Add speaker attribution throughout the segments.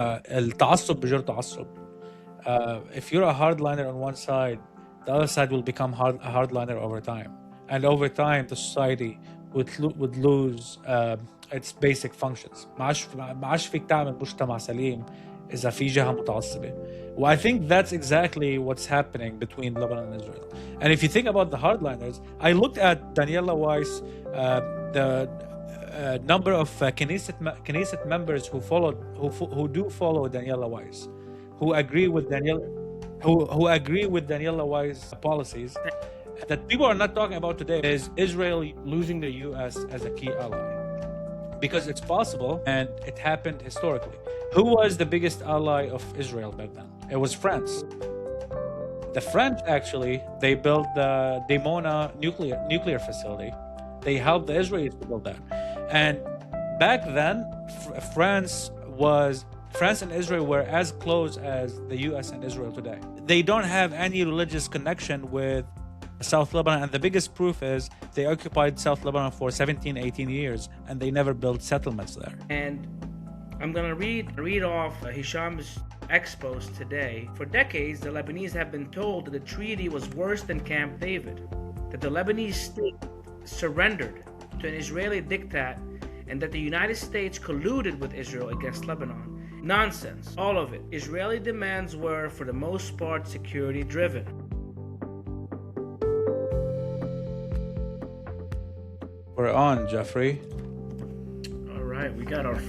Speaker 1: التعصب بجر تعصب. If you're a hardliner on one side, the other side will become a hardliner over time, and over time the society would lose its basic functions. ما عادش فيك تعمل مجتمع سليم إذا في جهة متعصبة. Well, I think that's exactly what's happening between Lebanon and Israel. And if you think about the hardliners, I looked at Daniela Weiss, the number of Knesset members who do follow Daniela Weiss, who agree with Daniela Weiss policies. That people are not talking about today is Israel losing the U.S. as a key ally, because it's possible and it happened historically. Who was the biggest ally of Israel back then? It was France. The French, actually, they built the Dimona nuclear facility. They helped the Israelis to build that. And back then, France and Israel were as close as the U.S. and Israel today. They don't have any religious connection with South Lebanon, and the biggest proof is they occupied South Lebanon for 17, 18 years, and they never built settlements there.
Speaker 2: And I'm going to read off Hisham's expos today. For decades, the Lebanese have been told that the treaty was worse than Camp David, that the Lebanese state surrendered to an Israeli diktat, and that the United States colluded with Israel against Lebanon. Nonsense, all of it. Israeli demands were, for the most part, security-driven.
Speaker 1: We're on, Jeffrey.
Speaker 2: All right, we got our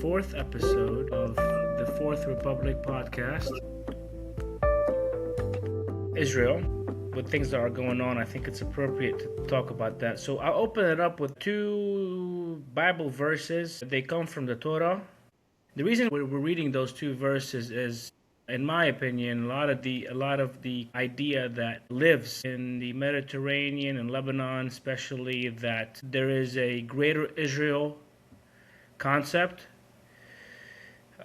Speaker 2: fourth episode of the Fourth Republic podcast. Israel, with things that are going on, I think it's appropriate to talk about that. So I'll open it up with two Bible verses. They come from the Torah. The reason we're reading those two verses is, in my opinion, a lot of the idea that lives in the Mediterranean and Lebanon, especially, that there is a greater Israel concept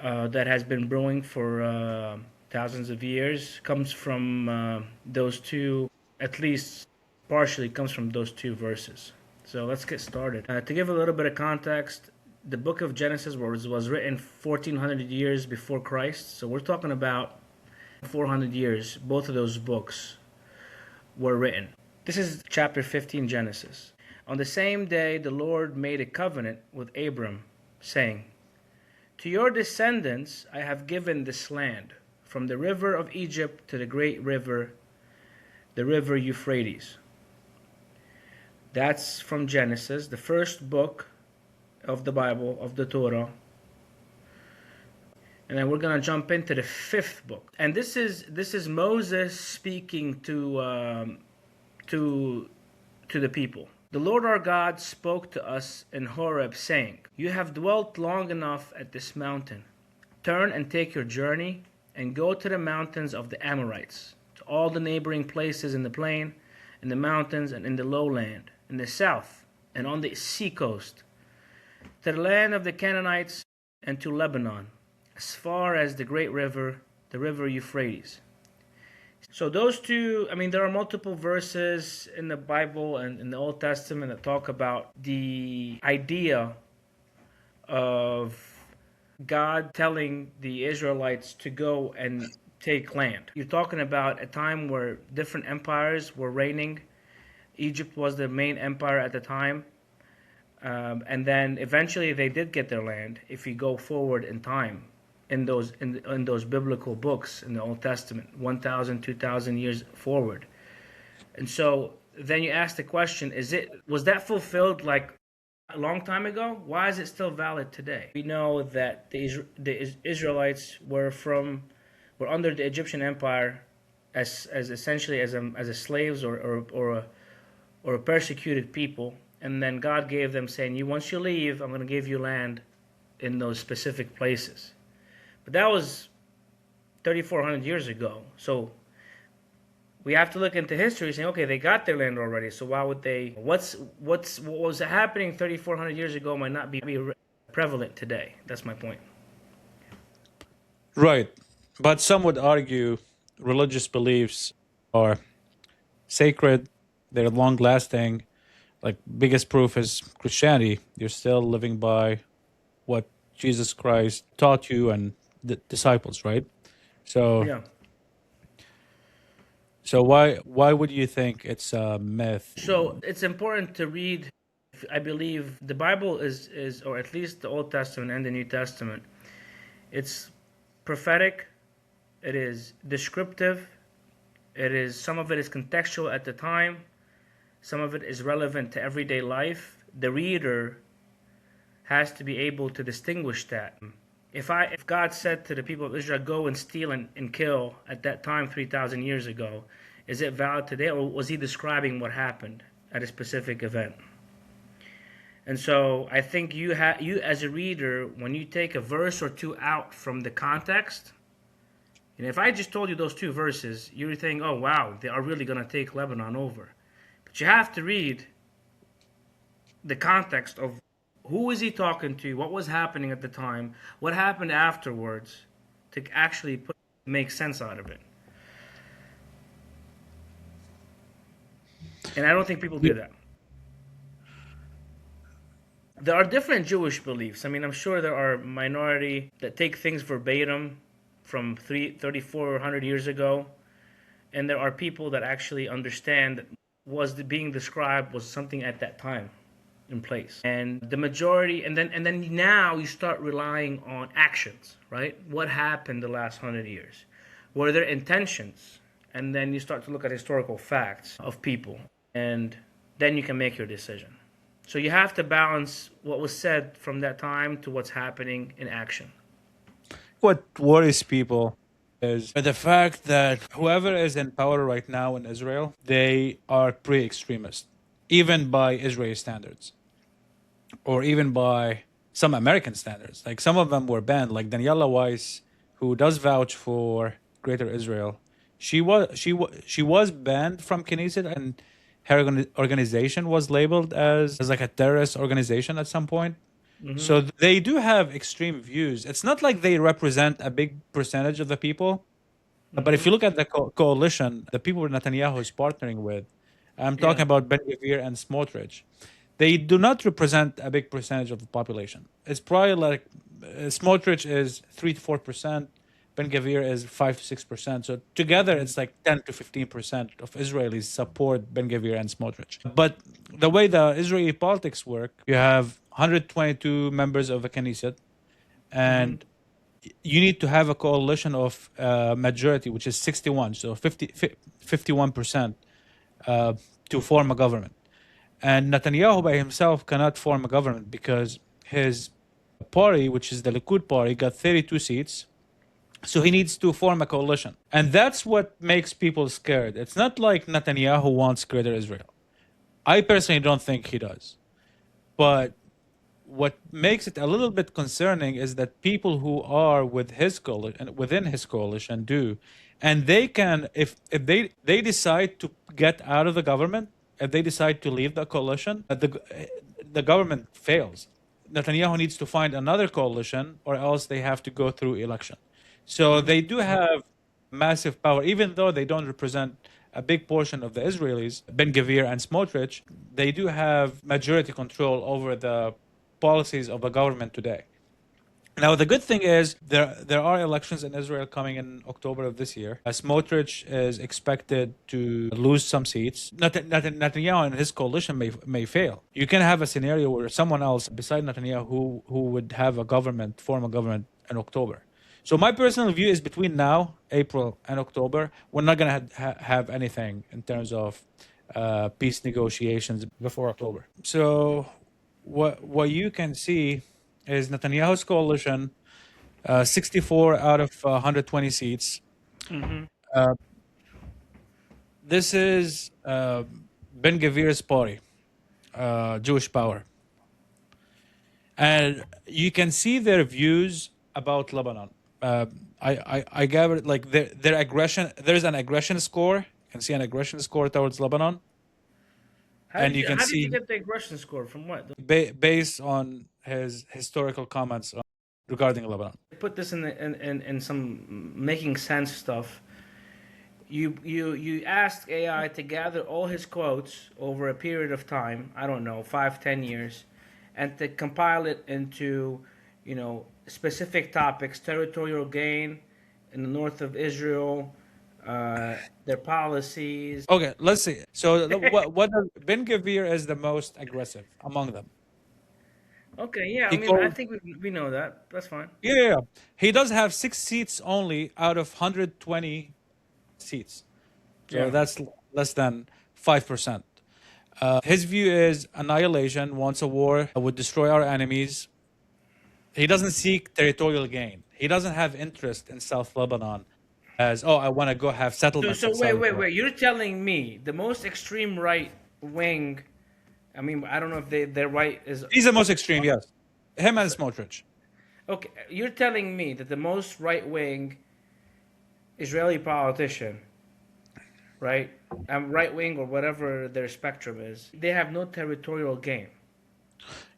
Speaker 2: that has been brewing for thousands of years, comes from those two, at least partially comes from those two verses. So let's get started. To give a little bit of context, the book of Genesis was written 1400 years before Christ. So we're talking about 400 years. Both of those books were written. This is chapter 15, Genesis. On the same day, the Lord made a covenant with Abram, saying, "To your descendants I have given this land, from the river of Egypt to the great river, the river Euphrates." That's from Genesis, the first book of the Bible, of the Torah. And then we're going to jump into the fifth book. And this is Moses speaking to the people. "The Lord our God spoke to us in Horeb, saying, 'You have dwelt long enough at this mountain. Turn and take your journey, and go to the mountains of the Amorites, to all the neighboring places in the plain, in the mountains, and in the lowland, in the south, and on the sea coast, to the land of the Canaanites, and to Lebanon, as far as the great river, the river Euphrates.'" So those two, there are multiple verses in the Bible and in the Old Testament that talk about the idea of God telling the Israelites to go and take land. You're talking about a time where different empires were reigning. Egypt was the main empire at the time. And then eventually they did get their land, if you go forward in time, in those biblical books in the Old Testament, 1,000, 2,000 years forward. And so then you ask the question, was that fulfilled like a long time ago? Why is it still valid today? We know that the Israelites were under the Egyptian Empire as essentially as a slaves or a persecuted people. And then God gave them, saying, once you leave, I'm going to give you land in those specific places. But that was 3,400 years ago. So we have to look into history, saying, okay, they got their land already. So why would they? What was happening 3,400 years ago might not be prevalent today. That's my point.
Speaker 1: Right. But some would argue religious beliefs are sacred, they're long-lasting. Like, biggest proof is Christianity. You're still living by what Jesus Christ taught you and the disciples, right? So
Speaker 2: Yeah.
Speaker 1: so why would you think it's a myth?
Speaker 2: So it's important to read. I believe the Bible is, or at least the Old Testament and the New Testament, it's prophetic, it is descriptive, some of it is contextual at the time, some of it is relevant to everyday life. The reader has to be able to distinguish that. If God said to the people of Israel, go and steal and kill at that time 3,000 years ago, is it valid today, or was he describing what happened at a specific event? And so I think you as a reader, when you take a verse or two out from the context, and if I just told you those two verses, you would think, oh wow, they are really going to take Lebanon over. But you have to read the context of who is he talking to, what was happening at the time, what happened afterwards, to actually make sense out of it. And I don't think people do that. There are different Jewish beliefs. I mean, I'm sure there are minority that take things verbatim from 3,400 years ago, and there are people that actually understand that being described was something at that time in place. And the majority, and then now you start relying on actions, right? What happened the last 100 years? Were there intentions? And then you start to look at historical facts of people, and then you can make your decision. So you have to balance what was said from that time to what's happening in action.
Speaker 1: What worries people is the fact that whoever is in power right now in Israel, they are pre-extremist, even by Israeli standards, or even by some American standards. Like some of them were banned, like Daniela Weiss, who does vouch for Greater Israel. She was banned from Knesset, and her organization was labeled as like a terrorist organization at some point. So they do have extreme views. It's not like they represent a big percentage of the people. But if you look at the coalition, the people Netanyahu is partnering with, I'm talking about Ben Gvir and Smotrich, they do not represent a big percentage of the population. It's probably like Smotrich is 3 to 4%, Ben Gvir is 5 to 6%. So together, it's like 10 to 15% of Israelis support Ben Gvir and Smotrich. But the way the Israeli politics work, you have 122 members of the Knesset, and you need to have a coalition of majority, which is 61, so 51% to form a government. And Netanyahu by himself cannot form a government because his party, which is the Likud party, got 32 seats. So he needs to form a coalition. And that's what makes people scared. It's not like Netanyahu wants Greater Israel. I personally don't think he does. But what makes it a little bit concerning is that people who are with his coalition, within his coalition, do, and they can, if they decide to get out of the government, if they decide to leave the coalition, the government fails. Netanyahu needs to find another coalition, or else they have to go through election. So they do have massive power, even though they don't represent a big portion of the Israelis, Ben Gvir and Smotrich, they do have majority control over the policies of the government today. Now, the good thing is there are elections in Israel coming in October of this year. Smotrich is expected to lose some seats. Netanyahu and his coalition may fail. You can have a scenario where someone else beside Netanyahu who would have form a government in October. So my personal view is between now, April, and October, we're not going to have anything in terms of peace negotiations before October. So what you can see is Netanyahu's coalition, 64 out of 120 seats. This is Ben Gvir's party, Jewish Power. And you can see their views about Lebanon. I gather like their aggression. There's an aggression score. You can see an aggression score towards Lebanon.
Speaker 2: How did you get the aggression score from what?
Speaker 1: Based on his historical comments regarding Lebanon.
Speaker 2: Put this in some making sense stuff. You asked AI to gather all his quotes over a period of time. I don't know, 5-10 years, and to compile it into, specific topics: territorial gain in the north of Israel, their policies.
Speaker 1: Okay, let's see. So what Ben Gvir is the most aggressive among them.
Speaker 2: Okay, yeah, I
Speaker 1: He
Speaker 2: mean, I
Speaker 1: called,
Speaker 2: think we know that. That's fine.
Speaker 1: yeah. He does have 6 seats only out of 120 seats. So
Speaker 2: Yeah.
Speaker 1: that's less than 5%. His view is annihilation, wants a war that would destroy our enemies. He doesn't seek territorial gain. He doesn't have interest in South Lebanon as, oh, I want to go have settlements
Speaker 2: So
Speaker 1: in South Lebanon.
Speaker 2: wait. You're telling me the most extreme right wing? I mean, I don't know if their right is
Speaker 1: He's the most extreme, yes. Him and Smotrich.
Speaker 2: okay. You're telling me that the most right wing Israeli politician, right, right wing or whatever their spectrum is, they have no territorial gain.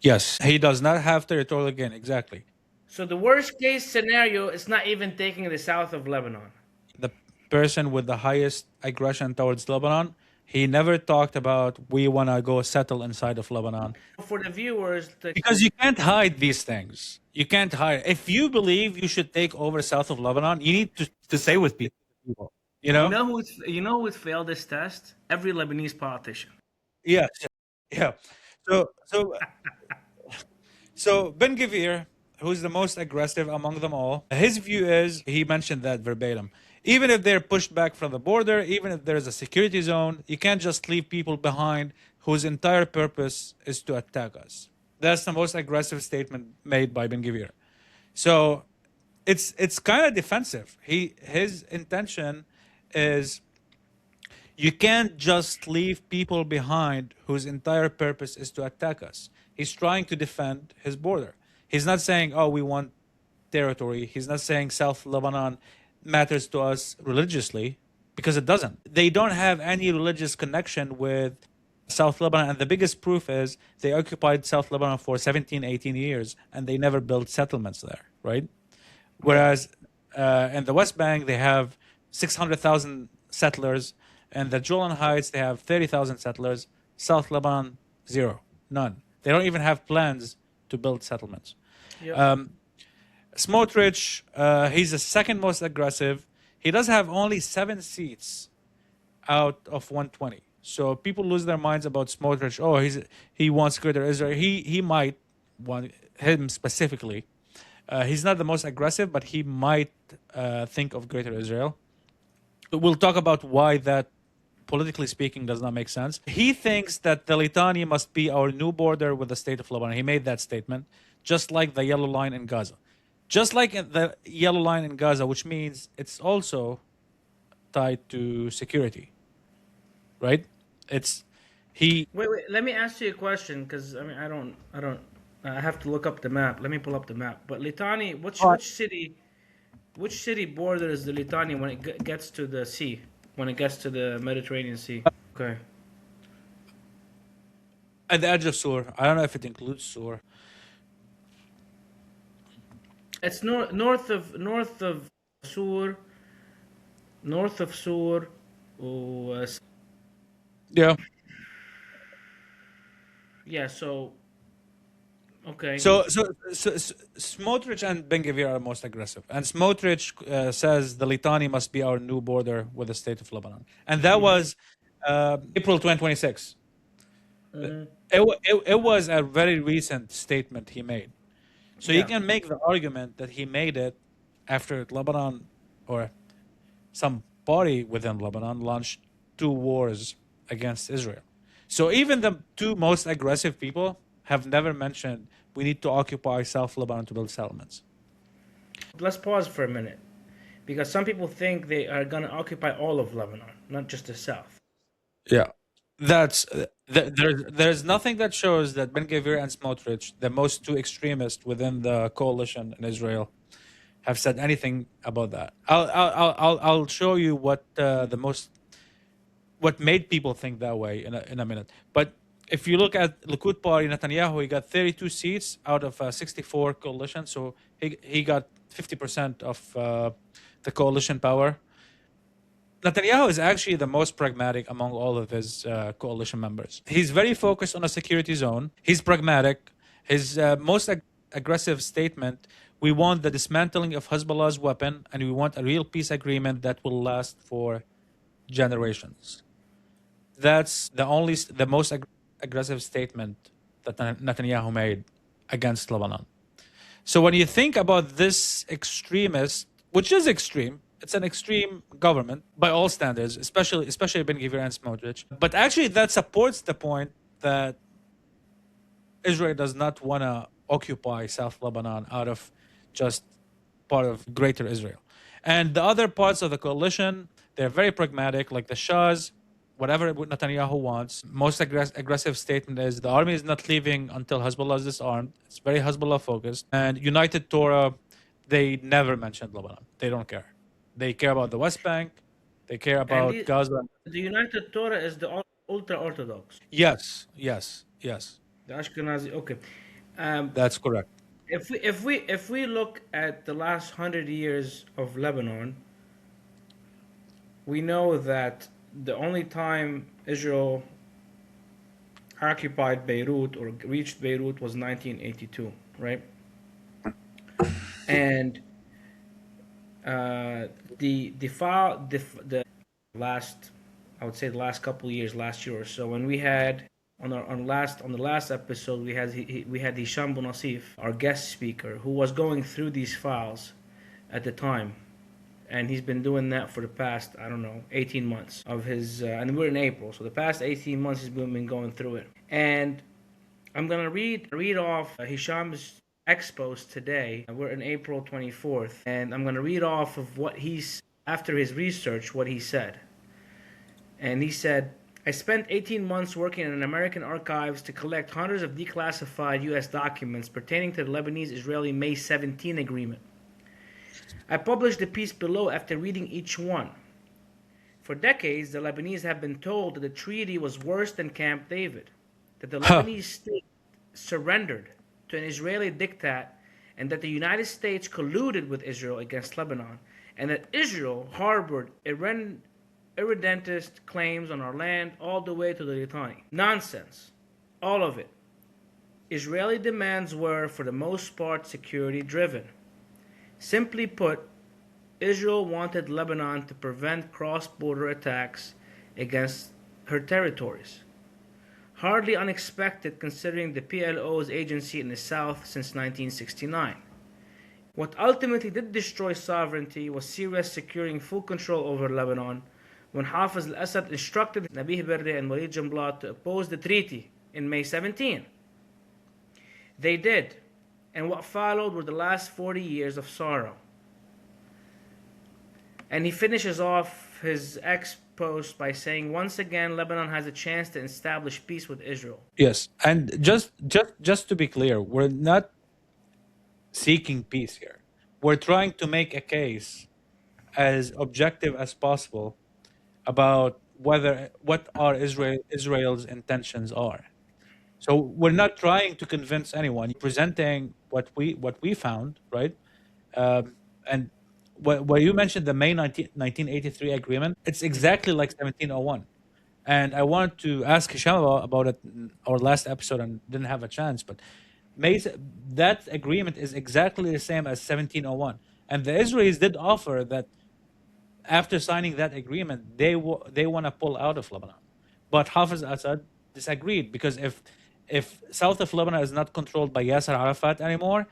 Speaker 1: Yes, he does not have territorial gain, exactly.
Speaker 2: So the worst case scenario is not even taking the south of Lebanon.
Speaker 1: The person with the highest aggression towards Lebanon, he never talked about we want to go settle inside of Lebanon.
Speaker 2: For the viewers,
Speaker 1: Because you can't hide these things. You can't hide. If you believe you should take over south of Lebanon, you need to stay with people. You know?
Speaker 2: you know who failed this test? Every Lebanese politician.
Speaker 1: Yes. Yeah. So Ben Gvir, who's the most aggressive among them all, his view is, he mentioned that verbatim, even if they're pushed back from the border, even if there's a security zone, you can't just leave people behind whose entire purpose is to attack us. That's the most aggressive statement made by Ben Gvir. So it's kind of defensive. His intention is, you can't just leave people behind whose entire purpose is to attack us. He's trying to defend his border. He's not saying, oh, we want territory. He's not saying South Lebanon matters to us religiously, because it doesn't. They don't have any religious connection with South Lebanon. And the biggest proof is they occupied South Lebanon for 17, 18 years, and they never built settlements there, right? Whereas in the West Bank, they have 600,000 settlers. And the Golan Heights, they have 30,000 settlers. South Lebanon, zero, none. They don't even have plans to build settlements.
Speaker 2: Yep.
Speaker 1: Smotrich, he's the second most aggressive. He does have only 7 seats out of 120. So people lose their minds about Smotrich. Oh, he wants greater Israel. He might want him specifically. He's not the most aggressive, but he might think of greater Israel. We'll talk about why that, politically speaking, does not make sense. He thinks that the Litani must be our new border with the state of Lebanon. He made that statement, just like the yellow line in Gaza. Just like the yellow line in Gaza, which means it's also tied to security, right?
Speaker 2: Wait. Let me ask you a question, because I mean, I have to look up the map. Let me pull up the map. But Litani, which city borders the Litani when it gets to the sea, when it gets to the Mediterranean Sea? Okay.
Speaker 1: At the edge of Sur. I don't know if it includes Sur.
Speaker 2: It's north of Sur, north of Sur.
Speaker 1: Yeah.
Speaker 2: Yeah. So. Okay.
Speaker 1: So Smotrich and Ben Gvir are most aggressive, and Smotrich says the Litani must be our new border with the state of Lebanon, and that was April 2026. It was a very recent statement he made. So you can make the argument that he made it after Lebanon or some party within Lebanon launched 2 wars against Israel. So even the 2 most aggressive people have never mentioned we need to occupy South Lebanon to build settlements.
Speaker 2: Let's pause for a minute, because some people think they are going to occupy all of Lebanon, not just the south.
Speaker 1: Yeah. There's nothing that shows that Ben Gvir and Smotrich, the most 2 extremists within the coalition in Israel, have said anything about that. I'll show you what made people think that way in a minute. But if you look at Likud party, Netanyahu, he got 32 seats out of 64 coalition, so he got 50% of the coalition power. Netanyahu is actually the most pragmatic among all of his coalition members. He's very focused on a security zone. He's pragmatic. His most aggressive statement We want the dismantling of Hezbollah's weapon, and we want a real peace agreement that will last for generations. That's the most aggressive statement that Netanyahu made against Lebanon. So when you think about this extremist, which is extreme, it's an extreme government by all standards, especially Ben Gvir and Smotrich. But actually, that supports the point that Israel does not want to occupy South Lebanon out of just part of Greater Israel. And the other parts of the coalition, they're very pragmatic, like the Shas, whatever Netanyahu wants. Most aggressive statement is the army is not leaving until Hezbollah is disarmed. It's very Hezbollah focused. And United Torah, they never mentioned Lebanon. They don't care. They care about the West Bank. They care about Gaza.
Speaker 2: The United Torah is the ultra-Orthodox.
Speaker 1: Yes.
Speaker 2: The Ashkenazi. Okay.
Speaker 1: That's correct.
Speaker 2: If we look at the last 100 years of Lebanon, we know that the only time Israel occupied Beirut or reached Beirut was 1982, right? And the last, I would say the last couple of years, last year or so, when we had on the last episode we had Hisham Bonasif, our guest speaker, who was going through these files at the time, and he's been doing that for the past 18 months of his and we're in April, so the past 18 months he's been going through it. And I'm gonna read off Hisham's expos today. We're in April 24th, and I'm gonna read off of what he's after his research, what he said. And he said, I spent 18 months working in American archives to collect hundreds of declassified U.S. documents pertaining to the Lebanese-Israeli May 17 agreement. I published the piece below after reading each one. For decades, the Lebanese have been told that the treaty was worse than Camp David, that the Lebanese state surrendered to an Israeli diktat, and that the United States colluded with Israel against Lebanon, and that Israel harbored irredentist claims on our land all the way to the Litani. Nonsense. All of it. Israeli demands were, for the most part, security-driven. Simply put, Israel wanted Lebanon to prevent cross-border attacks against her territories. Hardly unexpected considering the PLO's agency in the south since 1969. What ultimately did destroy sovereignty was Syria securing full control over Lebanon when Hafiz al-Assad instructed Nabih Berri and Walid Jumblat to oppose the treaty in May 17. They did, and what followed were the last 40 years of sorrow. And he finishes off his post by saying, once again, Lebanon has a chance to establish peace with Israel.
Speaker 1: Yes, and just to be clear, we're not seeking peace here. We're trying to make a case as objective as possible about what our Israel's intentions are. So we're not trying to convince anyone. Presenting what we found, right? And where you mentioned the May 1983 agreement, it's exactly like 1701. And I wanted to ask Hisham about it in our last episode and didn't have a chance. But that agreement is exactly the same as 1701. And the Israelis did offer that after signing that agreement, they want to pull out of Lebanon. But Hafiz Assad disagreed, because if south of Lebanon is not controlled by Yasser Arafat anymore,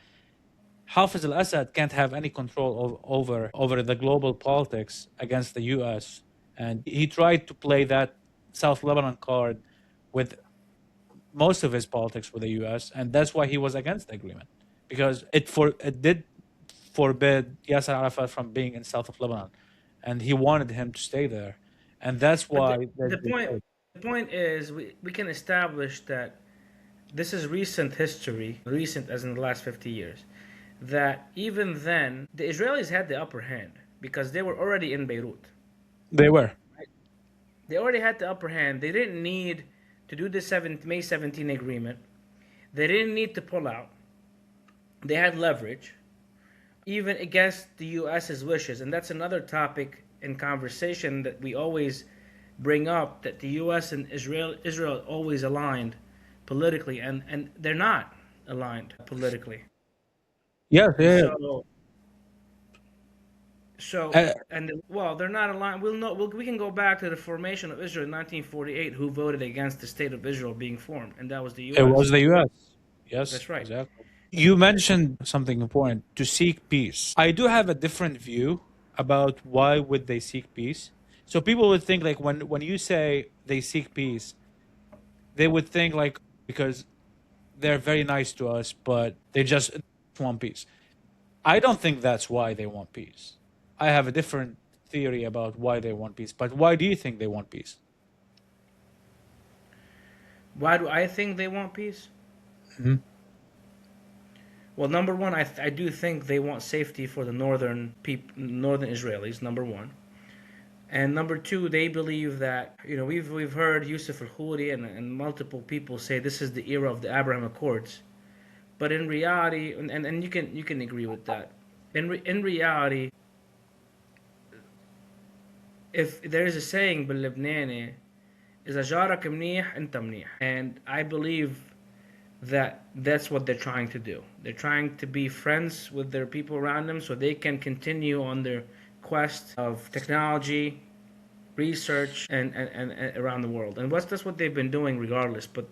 Speaker 1: Hafiz al-Assad can't have any control over the global politics against the U.S. And he tried to play that South Lebanon card with most of his politics with the U.S., and that's why he was against the agreement, because it did forbid Yasser Arafat from being in south of Lebanon, and he wanted him to stay there, and that's why.
Speaker 2: The point is, we can establish that this is recent history, recent as in the last 50 years, that even then the Israelis had the upper hand because they were already in Beirut.
Speaker 1: They were.
Speaker 2: They already had the upper hand. They didn't need to do the May 17 agreement. They didn't need to pull out. They had leverage, even against the U.S.'s wishes. And that's another topic in conversation that we always bring up, that the U.S. and Israel always aligned politically, and they're not aligned politically.
Speaker 1: Yes,
Speaker 2: And
Speaker 1: yeah.
Speaker 2: well, they're not aligned. We'll know. We can go back to the formation of Israel in 1948. Who voted against the state of Israel being formed, and that was the
Speaker 1: It was
Speaker 2: U.S.
Speaker 1: the U.S. Yes,
Speaker 2: That's right.
Speaker 1: exactly. You mentioned something important, to seek peace. I do have a different view about why would they seek peace. So people would think like when you say they seek peace, they would think like because they're very nice to us, but they just want peace. I don't think that's why they want peace. I have a different theory about why they want peace. But why do you think they want peace?
Speaker 2: Why do I think they want peace?
Speaker 1: Mhm.
Speaker 2: Well, number one, I do think they want safety for the northern Israelis. Number one, and number two, they believe that we've heard Yusuf al-Khoury and multiple people say this is the era of the Abraham Accords, but in reality, and you can agree with that. In reality, if there is a saying باللبناني إذا جارك منيح أنت منيح, and I believe that that's what they're trying to do. They're trying to be friends with their people around them so they can continue on their quest of technology, research, and around the world. And that's what they've been doing regardless, but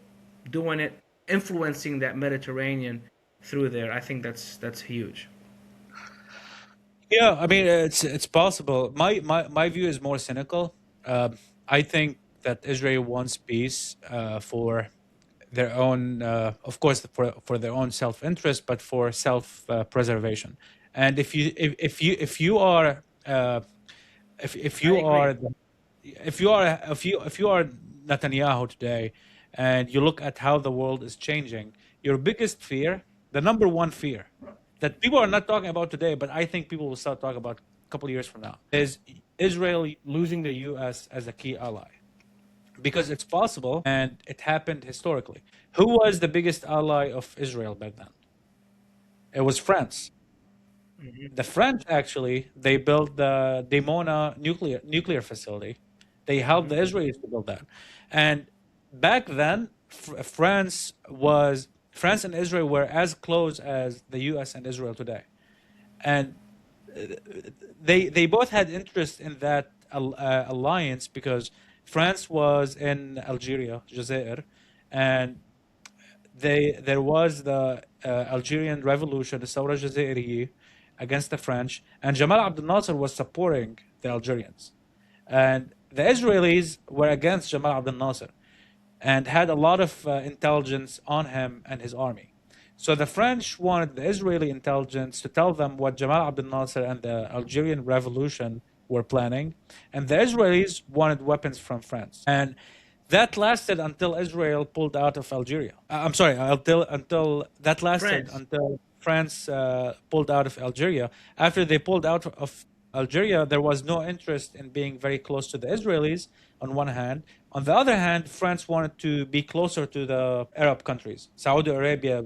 Speaker 2: doing it, influencing that Mediterranean through there, I think that's huge.
Speaker 1: Yeah, I mean it's possible. My view is more cynical. I think that Israel wants peace for their own, of course, for their own self interest, but for self preservation. And if you are if
Speaker 2: I
Speaker 1: you
Speaker 2: agree.
Speaker 1: are if you are Netanyahu today, and you look at how the world is changing, your biggest fear, the number one fear that people are not talking about today, but I think people will start talking about a couple of years from now, is Israel losing the U.S. as a key ally, because it's possible and it happened historically. Who was the biggest ally of Israel back then? It was France. The French actually, they built the Dimona nuclear facility. They helped the Israelis to build that, and back then, France and Israel were as close as the U.S. and Israel today, and they both had interest in that alliance because France was in Algeria, Jazair, and there was the Algerian revolution, the Thawra Jazairi, against the French, and Jamal Abdel Nasser was supporting the Algerians, and the Israelis were against Jamal Abdel Nasser, and had a lot of intelligence on him and his army. So the French wanted the Israeli intelligence to tell them what Jamal Abdel Nasser and the Algerian revolution were planning, and the Israelis wanted weapons from France. And that lasted until Israel pulled out of Algeria. I'm sorry, until that lasted
Speaker 2: France.
Speaker 1: until France pulled out of Algeria. After they pulled out of Algeria, there was no interest in being very close to the Israelis on one hand. On the other hand, France wanted to be closer to the Arab countries, Saudi Arabia,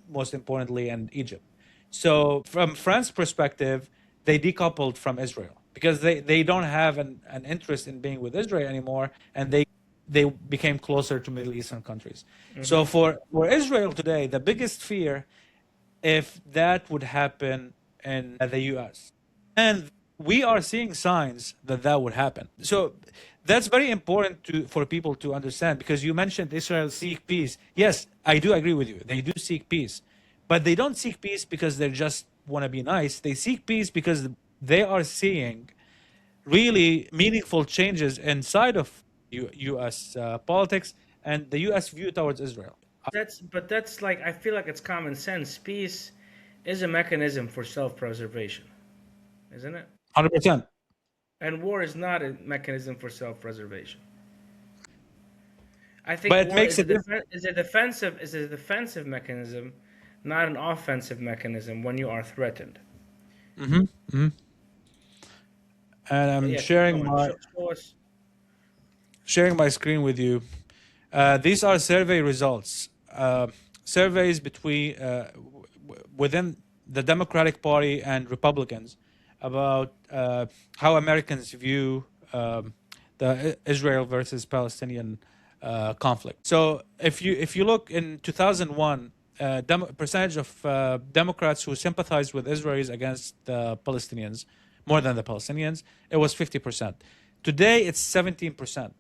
Speaker 1: most importantly, and Egypt. So, from France's perspective, they decoupled from Israel because they don't have an interest in being with Israel anymore, and they became closer to Middle Eastern countries. So, for Israel today, the biggest fear, if that would happen in the US. And we are seeing signs that that would happen. So that's very important for people to understand, because you mentioned Israel seek peace. Yes, I do agree with you. They do seek peace. But they don't seek peace because they just want to be nice. They seek peace because they are seeing really meaningful changes inside of US politics and the US view towards Israel.
Speaker 2: That's like, I feel like it's common sense. Peace is a mechanism for self-preservation, isn't it?
Speaker 1: 100%.
Speaker 2: And war is not a mechanism for self-preservation. I think
Speaker 1: But it
Speaker 2: war
Speaker 1: makes
Speaker 2: is
Speaker 1: it different.
Speaker 2: is a defensive mechanism, not an offensive mechanism when you are threatened.
Speaker 1: And
Speaker 2: But
Speaker 1: I'm
Speaker 2: yeah, keep going. Show us.
Speaker 1: sharing my screen with you. These are survey results. Surveys within the Democratic Party and Republicans about how Americans view the Israel versus Palestinian conflict. So if you look in 2001, percentage of Democrats who sympathize with Israelis against the Palestinians, more than the Palestinians, it was 50%. Today, it's 17%.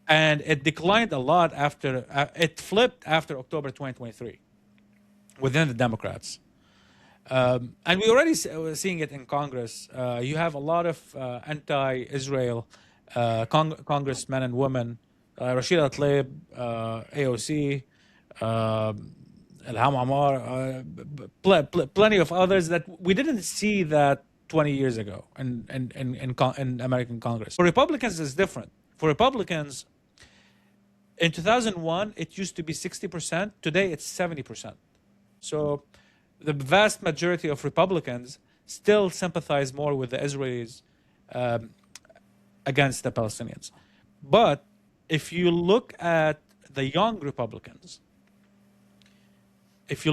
Speaker 1: And it declined a lot after, it flipped after October 2023 within the Democrats. And we already seeing it in Congress. You have a lot of anti-Israel congressmen and women, Rashida Tlaib, AOC, Ilham Amar, plenty of others that we didn't see that 20 years ago in American Congress. For Republicans, it's different. For Republicans, in 2001, it used to be 60%. Today, it's 70%. So the vast majority of Republicans still sympathize more with the Israelis against the Palestinians. But if you look at the young Republicans, it's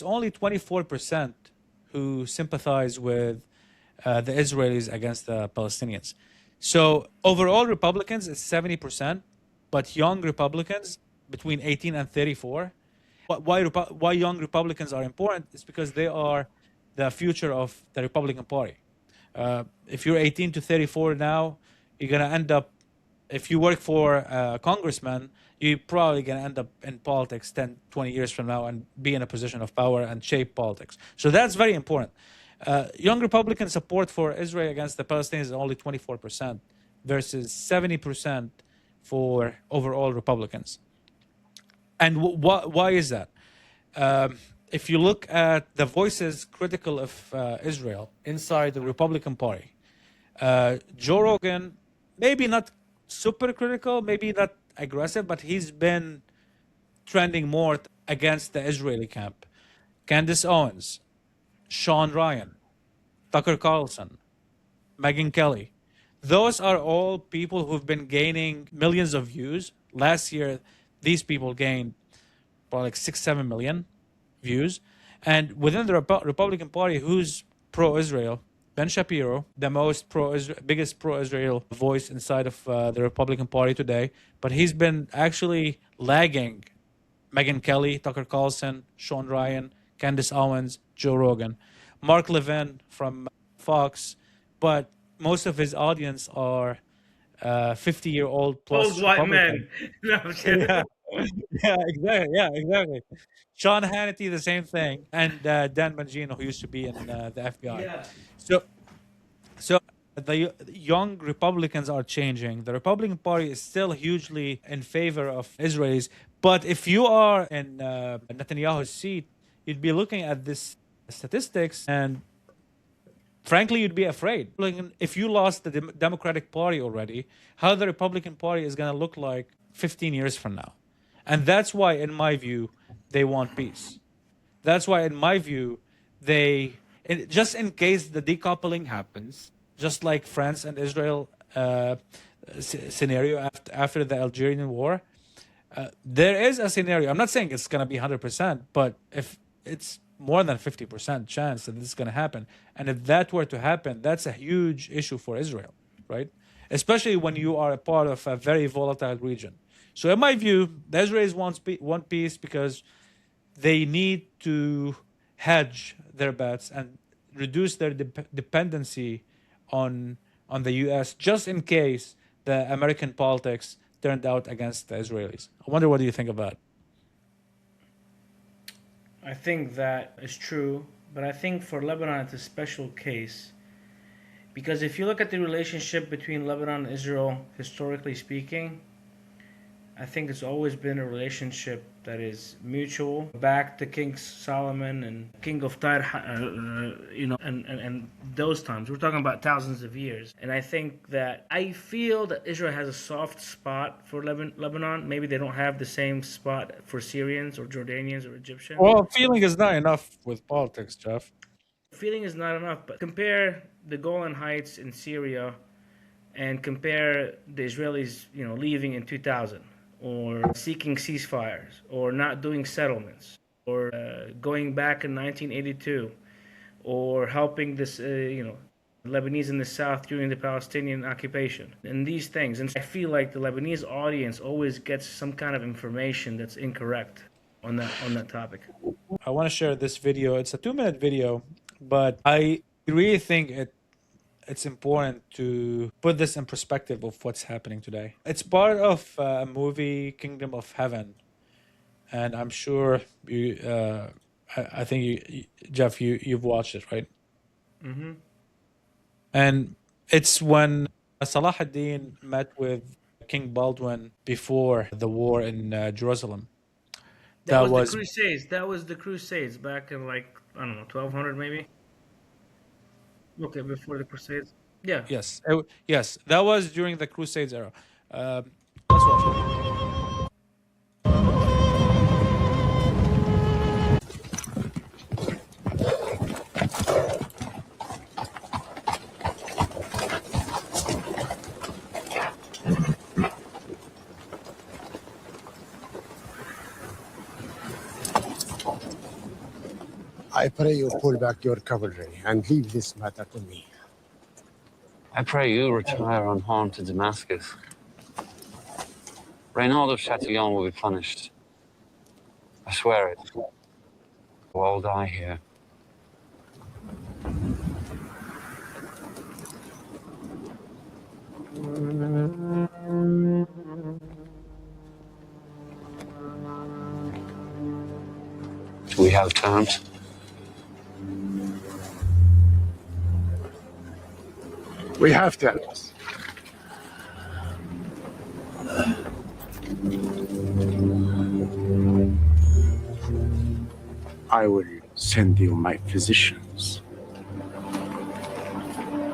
Speaker 1: only 24% who sympathize with the Israelis against the Palestinians. So overall Republicans is 70%, but young Republicans between 18 and 34. Why young Republicans are important is because they are the future of the Republican Party. If you're 18 to 34 now, you're going to end up, if you work for a congressman, you're probably going to end up in politics 10, 20 years from now and be in a position of power and shape politics. So that's very important. Young Republican support for Israel against the Palestinians is only 24% versus 70% for overall Republicans. And why is that? If you look at the voices critical of Israel inside the Republican Party, Joe Rogan, maybe not super critical, maybe not aggressive, but he's been trending more against the Israeli camp. Candace Owens, Sean Ryan, Tucker Carlson, Megyn Kelly. Those are all people who've been gaining millions of views. Last year, these people gained probably like 6-7 million views. And within the Republican Party, who's pro-Israel? Ben Shapiro, the biggest pro-Israel voice inside of the Republican Party today. But he's been actually lagging Megyn Kelly, Tucker Carlson, Sean Ryan, Candace Owens, Joe Rogan, Mark Levin from Fox. But most of his audience are 50-year-old plus
Speaker 2: old white men. No, I'm kidding.
Speaker 1: Yeah, exactly. Sean Hannity, the same thing, and Dan Bongino, who used to be in the FBI.
Speaker 2: Yeah.
Speaker 1: So the young Republicans are changing. The Republican Party is still hugely in favor of Israelis. But if you are in Netanyahu's seat, you'd be looking at this statistics and frankly, you'd be afraid. If you lost the Democratic Party already, how the Republican Party is going to look like 15 years from now. And that's why, in my view, they want peace. That's why, in my view, just in case the decoupling happens, just like France and Israel scenario after the Algerian war, there is a scenario. I'm not saying it's going to be 100%, but if it's more than 50% chance that this is going to happen. And if that were to happen, that's a huge issue for Israel, right? Especially when you are a part of a very volatile region. So in my view, the Israelis want peace because they need to hedge their bets and reduce their dependency on the U.S. just in case the American politics turned out against the Israelis. I wonder, what do you think of that?
Speaker 2: I think that is true, but I think for Lebanon it's a special case because if you look at the relationship between Lebanon and Israel, historically speaking, I think it's always been a relationship that is mutual. Back to King Solomon and King of Tyre, and those times. We're talking about thousands of years. And I think that I feel that Israel has a soft spot for Lebanon. Maybe they don't have the same spot for Syrians or Jordanians or Egyptians.
Speaker 1: Well, feeling is not enough with politics, Jeff.
Speaker 2: Feeling is not enough, but compare the Golan Heights in Syria and compare the Israelis, leaving in 2000. Or seeking ceasefires, or not doing settlements, or going back in 1982, or helping this, Lebanese in the south during the Palestinian occupation, and these things. And I feel like the Lebanese audience always gets some kind of information that's incorrect on that topic.
Speaker 1: I want to share this video. It's a 2-minute video, but I really think it's important to put this in perspective of what's happening today. It's part of a movie, Kingdom of Heaven, and I'm sure you. I think Jeff, you've watched it, right?
Speaker 2: Mm-hmm.
Speaker 1: And it's when Salah ad-Din met with King Baldwin before the war in Jerusalem.
Speaker 2: That was the Crusades. That was the Crusades back in, like, I don't know, 1200 maybe. Okay, before the Crusades. Yeah.
Speaker 1: Yes, yes, that was during the Crusades era. Let's watch it.
Speaker 3: I pray you pull back your cavalry and leave this matter to me.
Speaker 4: I pray you retire unharmed to Damascus. Reynald of Chatillon will be punished. I swear it. We'll all die here. Do we have terms?
Speaker 3: We have terms. I will send you my physicians.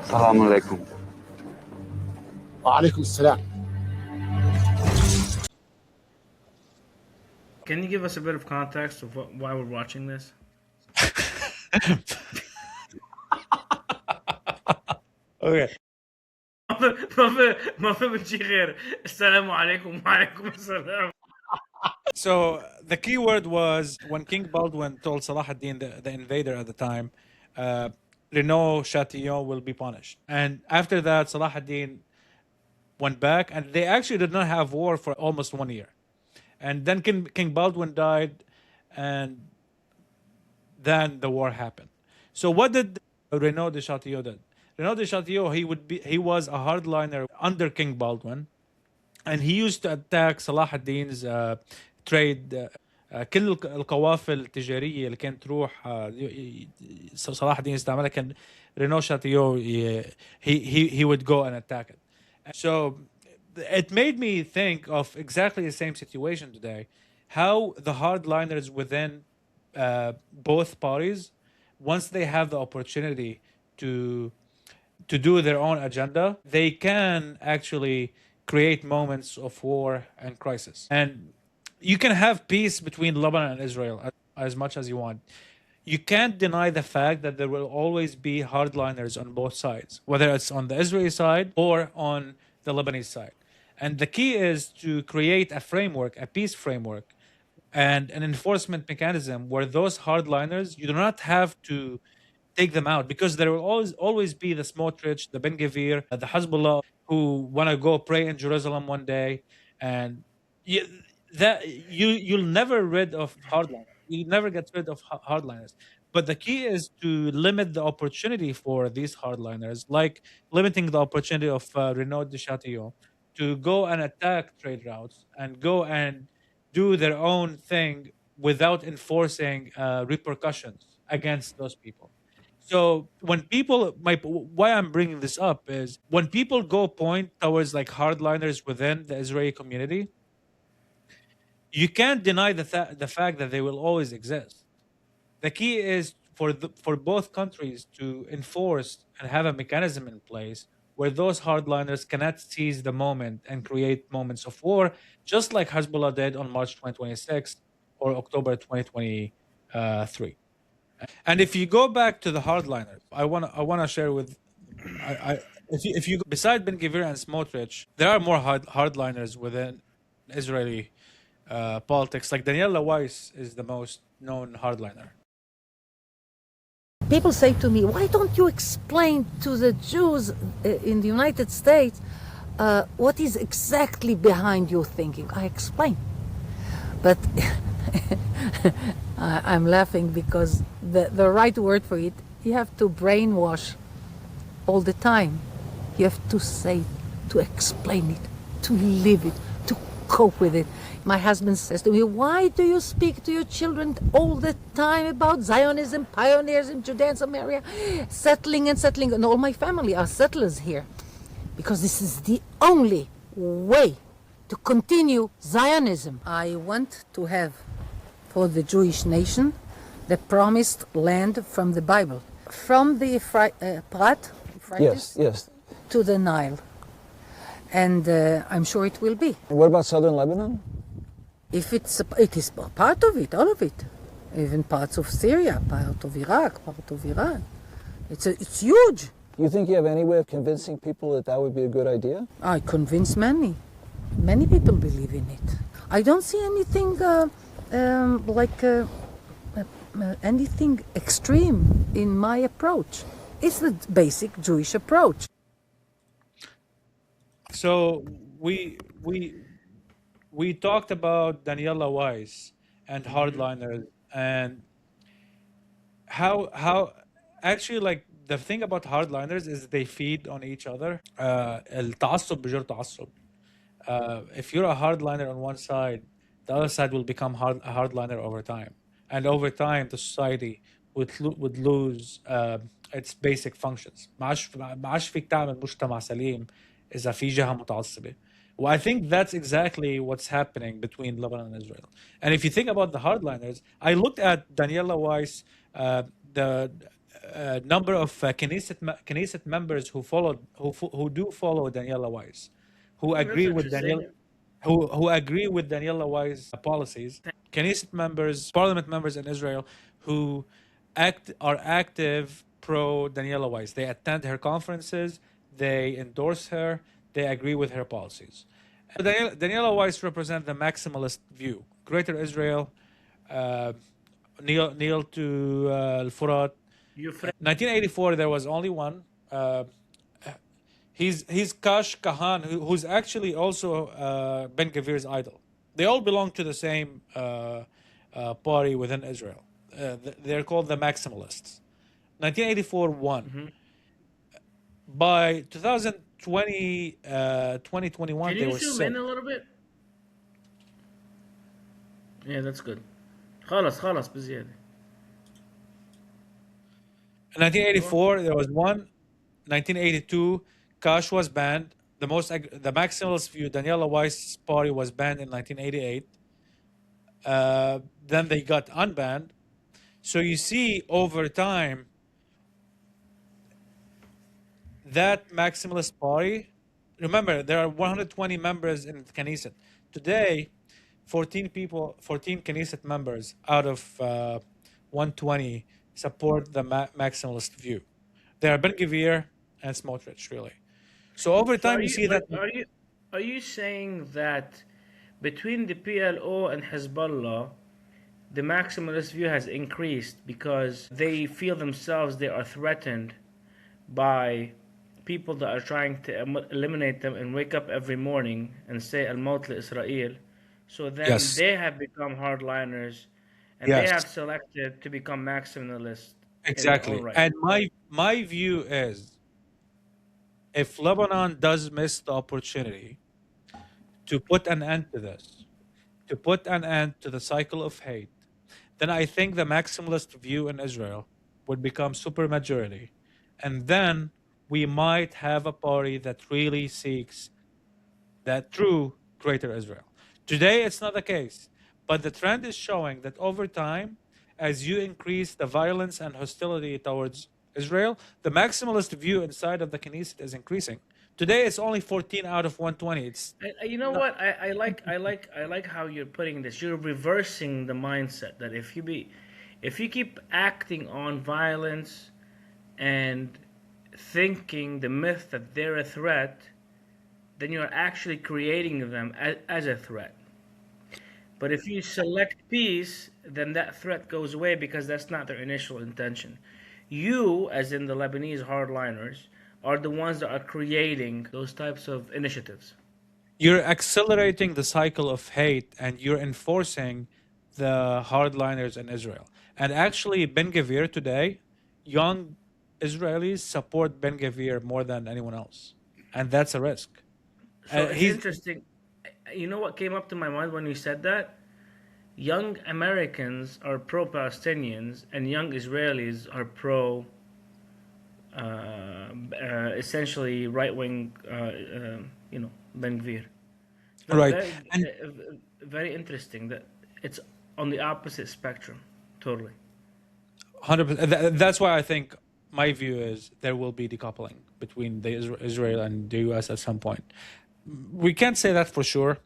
Speaker 4: Assalamu alaikum.
Speaker 3: Wa alaikum assalam.
Speaker 2: Can you give us a bit of context of why we're watching this?
Speaker 1: Okay. So the key word was when King Baldwin told Salah ad-Din, the invader at the time, Renaud Chatillon will be punished. And after that, Salah ad-Din went back, and they actually did not have war for almost 1 year. And then King Baldwin died, and then the war happened. So what did Renaud de Chatillon do? Renaud de Chatillon, he was a hardliner under King Baldwin, and he used to attack صلاح الدين's trade. كل القوافل التجارية اللي كانت تروح صلاح الدين استعملها كان Renaud Chatillon he would go and attack it. So it made me think of exactly the same situation today, how the hardliners within both parties, once they have the opportunity to do their own agenda, they can actually create moments of war and crisis. And you can have peace between Lebanon and Israel as much as you want. You can't deny the fact that there will always be hardliners on both sides, whether it's on the Israeli side or on the Lebanese side. And the key is to create a framework, a peace framework, and an enforcement mechanism where those hardliners, you do not have to take them out, because there will always be the Smotrich, the Ben Gvir, the Hezbollah, who want to go pray in Jerusalem one day, and you'll never rid of hardliners. You never get rid of hardliners. But the key is to limit the opportunity for these hardliners, like limiting the opportunity of Renaud de Chatillon to go and attack trade routes and go and do their own thing without enforcing repercussions against those people. So when people, why I'm bringing this up is when people go point towards like hardliners within the Israeli community, you can't deny the fact that they will always exist. The key is for both countries to enforce and have a mechanism in place where those hardliners cannot seize the moment and create moments of war, just like Hezbollah did on March 2026 or October 2023. And if you go back to the hardliners, I wanna share with, if you beside Ben Gvir and Smotrich, there are more hardliners within Israeli politics. Like Daniela Weiss is the most known hardliner.
Speaker 5: People say to me, why don't you explain to the Jews in the United States what is exactly behind your thinking? I explain. But I'm laughing because the right word for it, you have to brainwash all the time. You have to say, to explain it, to live it, to cope with it. My husband says to me, why do you speak to your children all the time about Zionism, pioneers in Judea and Samaria, settling, and all my family are settlers here. Because this is the only way to continue Zionism. I want to have for the Jewish nation the promised land from the Bible, from the Euphrates
Speaker 6: Yes.
Speaker 5: to the Nile. And I'm sure it will be.
Speaker 6: And what about southern Lebanon?
Speaker 5: If it is part of it, all of it, even parts of Syria, part of Iraq, part of Iran. It's huge.
Speaker 6: You think you have any way of convincing people that that would be a good idea?
Speaker 5: I convince many. Many people believe in it. I don't see anything anything extreme in my approach. It's the basic Jewish approach.
Speaker 1: So we talked about Daniela Weiss and hardliners and how actually, like, the thing about hardliners is they feed on each other. التعصب بجر تعصب. If you're a hardliner on one side, the other side will become a hardliner over time, and over time the society would lose its basic functions. ما عادش فيك تعمل مجتمع سليم إذا في جهة متعصبة. Well, I think that's exactly what's happening between Lebanon and Israel. And if you think about the hardliners, I looked at Daniela Weiss, the number of Knesset members who do follow Daniela Weiss, who agree with Daniela Weiss policies. Knesset members, parliament members in Israel who are active pro Daniela Weiss. They attend her conferences, they endorse her, they agree with her policies. Daniela Weiss represents the maximalist view. Greater Israel, kneel to Al-Furat. 1984, there was only one. He's Kach who's actually also Ben Gvir's idol. They all belong to the same party within Israel. They're called the maximalists. 1984 won. By 2020, 2021,
Speaker 2: Can
Speaker 1: they
Speaker 2: you
Speaker 1: were
Speaker 2: zoom
Speaker 1: sick.
Speaker 2: in a little bit? Yeah, that's good. خلاص بزيادة.
Speaker 1: In 1984, there was one. 1982, Kach was banned. The maximalist view, Daniela Weiss' party, was banned in 1988. Then they got unbanned. So you see, over time, that maximalist party, remember, there are 120 members in Knesset. Today, 14 Knesset members out of 120 support the maximalist view. They are Ben Gvir and Smotrich, really. So over time, you see that.
Speaker 2: Are you saying that between the PLO and Hezbollah, the maximalist view has increased because they feel themselves they are threatened by people that are trying to eliminate them and wake up every morning and say Al-Maut Israel? So then
Speaker 1: Yes.
Speaker 2: they have become hardliners and they have selected to become maximalists.
Speaker 1: Exactly.
Speaker 2: Right.
Speaker 1: And my view is, if Lebanon does miss the opportunity to put an end to this, to put an end to the cycle of hate, then I think the maximalist view in Israel would become supermajority. And then we might have a party that really seeks that true greater Israel. Today, it's not the case. But the trend is showing that over time, as you increase the violence and hostility towards Israel, the maximalist view inside of the Knesset is increasing. Today, it's only 14 out of 120.
Speaker 2: You know what? I like how you're putting this. You're reversing the mindset that if you keep acting on violence and thinking the myth that they're a threat, then you're actually creating them as a threat. But if you select peace, then that threat goes away because that's not their initial intention. You, as in the Lebanese hardliners, are the ones that are creating those types of initiatives.
Speaker 1: You're accelerating the cycle of hate and you're enforcing the hardliners in Israel. And actually, Ben Gvir today, young Israelis support Ben Gvir more than anyone else. And that's a risk.
Speaker 2: So it's
Speaker 1: He's
Speaker 2: interesting. You know what came up to my mind when you said that? Young Americans are pro-Palestinians, and young Israelis are pro, essentially right-wing, Ben Gvir.
Speaker 1: right.
Speaker 2: Very,
Speaker 1: And
Speaker 2: very interesting that it's on the opposite spectrum, totally.
Speaker 1: 100%. That's why I think my view is there will be decoupling between the Israel and the US at some point. We can't say that for sure.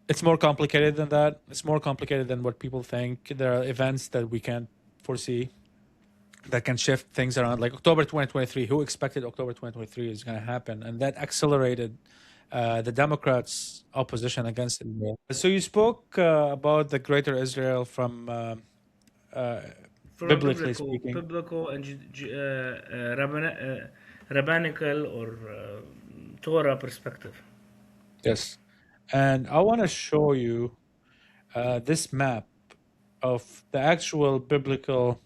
Speaker 1: It's more complicated than that. It's more complicated than what people think. There are events that we can't foresee that can shift things around. Like October 2023, who expected October 2023 is going to happen? And that accelerated the Democrats' opposition against Israel. So you spoke about the Greater Israel from
Speaker 2: From a
Speaker 1: biblically speaking.
Speaker 2: biblical and rabbinical or Torah perspective.
Speaker 1: Yes. And I want to show you this map of the actual biblical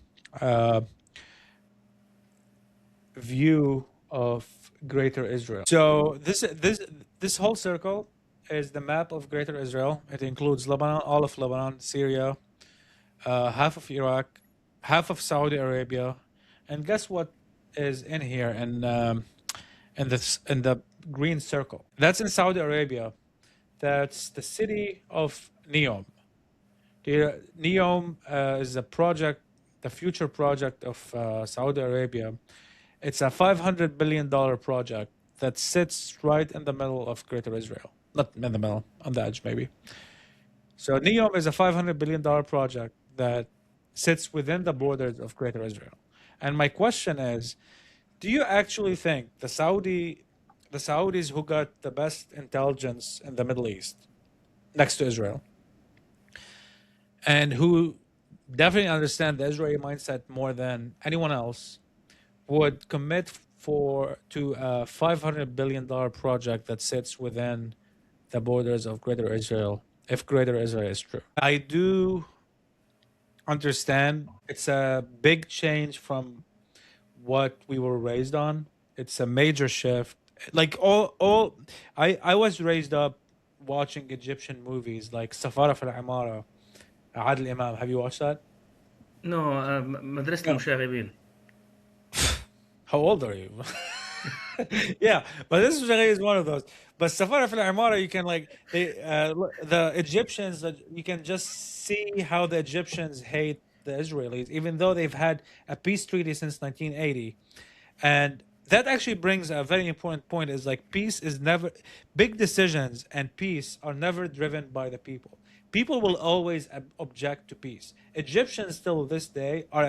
Speaker 1: view of Greater Israel. So this whole circle is the map of Greater Israel. It includes Lebanon, all of Lebanon, Syria, half of Iraq, half of Saudi Arabia, and guess what is in here in the green circle? That's in Saudi Arabia. That's the city of Neom. Neom is a project, the future project of Saudi Arabia. It's a $500 billion project that sits right in the middle of Greater Israel. Not in the middle, on the edge maybe. So Neom is a $500 billion project that sits within the borders of Greater Israel. And my question is, do you actually think the Saudis who got the best intelligence in the Middle East, next to Israel, and who definitely understand the Israeli mindset more than anyone else, would commit to a $500 billion project that sits within the borders of Greater Israel, if Greater Israel is true? I do understand it's a big change from what we were raised on. It's a major shift. Like I was raised up watching Egyptian movies like Safara في العمارة, Adil Imam. Have you watched that?
Speaker 2: No, مدرسة
Speaker 1: No.
Speaker 2: المشاغبين.
Speaker 1: How old are you? Yeah, but this is one of those. But Safara في العمارة, you can the Egyptians, you can just see how the Egyptians hate the Israelis, even though they've had a peace treaty since 1980. And that actually brings a very important point, is like peace is never, big decisions and peace are never driven by the people. People will always object to peace. Egyptians still this day are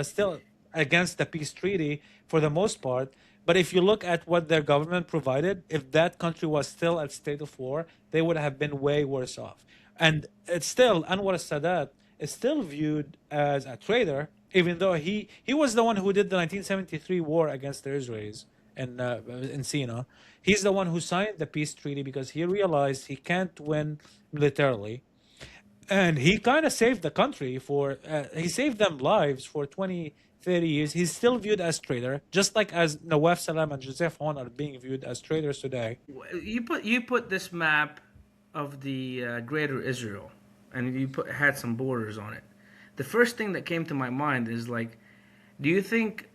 Speaker 1: still against the peace treaty for the most part. But if you look at what their government provided, if that country was still at state of war, they would have been way worse off. And it's still, Anwar Sadat is still viewed as a traitor, even though he was the one who did the 1973 war against the Israelis in Sina. He's the one who signed the peace treaty because he realized he can't win militarily. And he kind of saved the country he saved them lives for 20, 30 years. He's still viewed as traitor, just like as Nawaf Salam and Joseph Hon are being viewed as traitors today.
Speaker 2: You put this map of the Greater Israel, and you had some borders on it. The first thing that came to my mind is like, do you think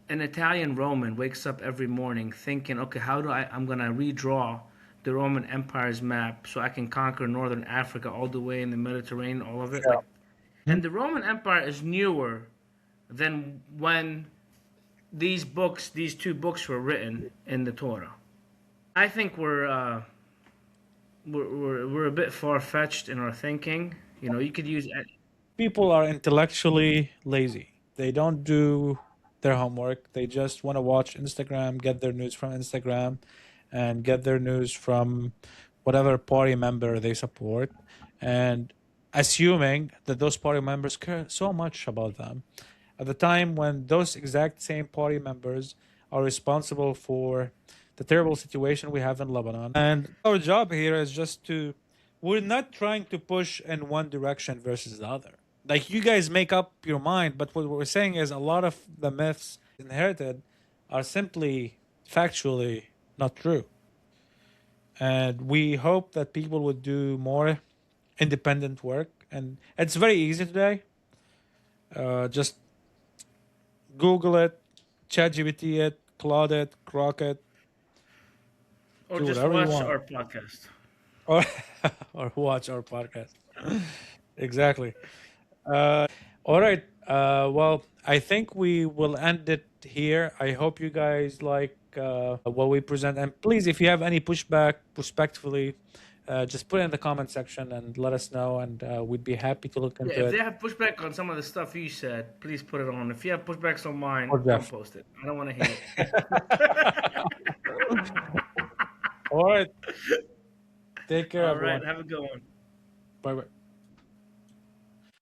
Speaker 2: an Italian Roman wakes up every morning thinking, okay, I'm gonna redraw the Roman Empire's map so I can conquer northern Africa all the way in the Mediterranean, all of it?
Speaker 1: Yeah.
Speaker 2: And the Roman Empire is newer than when these two books were written in the Torah. I think we're a bit far-fetched in our thinking. You know, you could use...
Speaker 1: People are intellectually lazy. They don't do their homework. They just want to watch Instagram, get their news from Instagram, and get their news from whatever party member they support, and assuming that those party members care so much about them. at the time when those exact same party members are responsible for the terrible situation we have in Lebanon. And our job here is just we're not trying to push in one direction versus the other. Like, you guys make up your mind, but what we're saying is a lot of the myths inherited are simply factually not true. And we hope that people would do more independent work. And it's very easy today. Just Google it, ChatGPT it, Claude it, Grok it,
Speaker 2: Or
Speaker 1: do
Speaker 2: just
Speaker 1: whatever you
Speaker 2: watch
Speaker 1: want.
Speaker 2: our podcast.
Speaker 1: or or watch our podcast. Exactly. All right. Well, I think we will end it here. I hope you guys like what we present, and please, if you have any pushback, respectfully, just put it in the comment section and let us know, and we'd be happy to look
Speaker 2: Yeah,
Speaker 1: into
Speaker 2: if
Speaker 1: it.
Speaker 2: they have pushback on some of the stuff you said, please put it on. If you have pushbacks on mine,
Speaker 1: Or
Speaker 2: don't
Speaker 1: Jeff.
Speaker 2: post it. I don't want to hear it.
Speaker 1: All right. Take care,
Speaker 2: All
Speaker 1: everyone.
Speaker 2: right, have a good one.
Speaker 1: Bye bye.